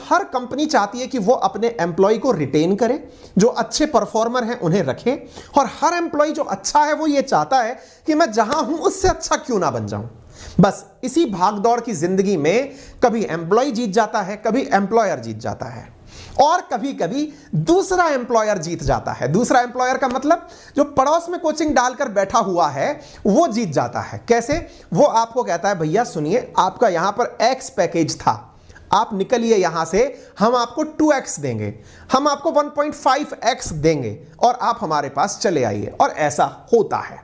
हर company चाहती है कि वो अपने एम्प्लॉय को रिटेन करे, जो अच्छे परफॉर्मर हैं उन्हें रखे, और हर एम्प्लॉय जो अच्छा है वो ये चाहता है कि मैं जहां हूं उससे अच्छा क्यों ना बन जाऊं। बस इसी भागदौड़ की जिंदगी में कभी एम्प्लॉय जीत जाता है, कभी एम्प्लॉयर जीत जाता है, और कभी कभी दूसरा एम्प्लॉयर जीत जाता है। दूसरा एम्प्लॉयर का मतलब जो पड़ोस में कोचिंग डालकर बैठा हुआ है वो जीत जाता है। कैसे? वो आपको कहता है भैया सुनिए, आपका यहां पर एक्स पैकेज था, आप निकलिए यहां से, हम आपको 2x देंगे, हम आपको 1.5x देंगे, और आप हमारे पास चले आइए। और ऐसा होता है,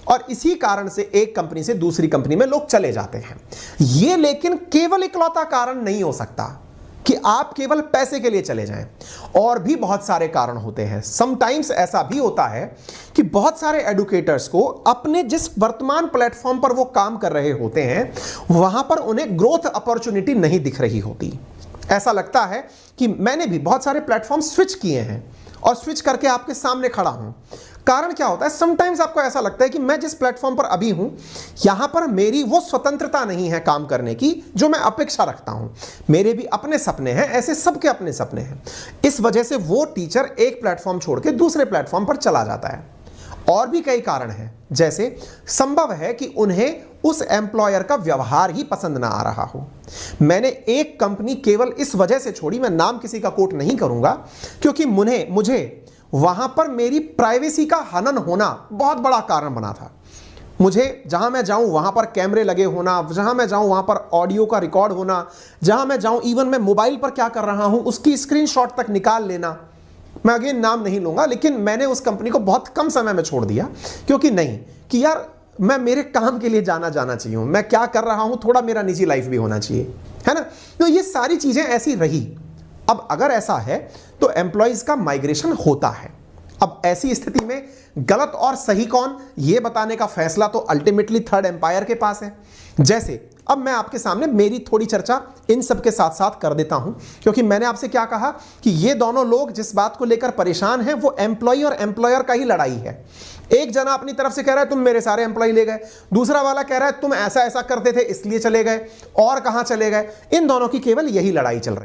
और इसी कारण से एक कंपनी से दूसरी कंपनी में लोग चले जाते हैं। यह लेकिन केवल इकलौता कारण नहीं हो सकता कि आप केवल पैसे के लिए चले जाएं, और भी बहुत सारे कारण होते हैं। समटाइम्स ऐसा भी होता है कि बहुत सारे एडुकेटर्स को अपने जिस वर्तमान प्लेटफॉर्म पर वो काम कर रहे होते हैं वहां पर उन्हें ग्रोथ अपॉर्चुनिटी नहीं दिख रही होती। ऐसा लगता है कि मैंने भी बहुत सारे प्लेटफॉर्म स्विच किए हैं और स्विच करके आपके सामने खड़ा हूं। कारण क्या होता है? समटाइम्स आपको ऐसा लगता है कि मैं जिस प्लेटफॉर्म पर अभी हूं यहां पर मेरी वो स्वतंत्रता नहीं है काम करने की जो मैं अपेक्षा रखता हूं। मेरे भी अपने सपने हैं, ऐसे सबके अपने सपने हैं। इस वजह से वो टीचर एक प्लेटफॉर्म छोड़ के दूसरे प्लेटफॉर्म पर चला जाता है। और भी कई कारण हैं, जैसे संभव है कि उन्हें उस एम्प्लॉयर का व्यवहार ही पसंद ना आ रहा हो। मैंने एक कंपनी केवल इस वजह से छोड़ी, मैं नाम किसी का कोट नहीं करूंगा, क्योंकि मुझे वहां पर मेरी प्राइवेसी का हनन होना बहुत बड़ा कारण बना था। मुझे जहां मैं जाऊं वहां पर कैमरे लगे होना, जहां मैं जाऊं वहां पर ऑडियो का रिकॉर्ड होना, जहां मैं जाऊं इवन मैं मोबाइल पर क्या कर रहा हूं उसकी स्क्रीनशॉट तक निकाल लेना। मैं अगेन नाम नहीं लूंगा, लेकिन मैंने उस कंपनी को बहुत कम समय में छोड़ दिया, क्योंकि नहीं कि यार मैं मेरे काम के लिए जाना चाहिए, मैं क्या कर रहा हूं थोड़ा मेरा निजी लाइफ भी होना चाहिए, है ना। तो ये सारी चीजें ऐसी रही। अब अगर ऐसा है तो एम्प्लॉइज का माइग्रेशन होता है। अब ऐसी स्थिति में गलत और सही कौन, ये बताने का फैसला तो अल्टीमेटली थर्ड एम्पायर के पास है। जैसे अब मैं आपके सामने मेरी थोड़ी चर्चा इन सब के साथ साथ कर देता हूं, क्योंकि मैंने आपसे क्या कहा कि ये दोनों लोग जिस बात को लेकर परेशान हैं वो एम्प्लॉय और एम्प्लॉयर का ही लड़ाई है। एक जना अपनी तरफ से कह रहा है तुम मेरे सारे एम्प्लॉय ले गए, दूसरा वाला कह रहा है तुम ऐसा ऐसा करते थे इसलिए चले गए, और कहां चले गए। इन दोनों की केवल यही लड़ाई चल रही है।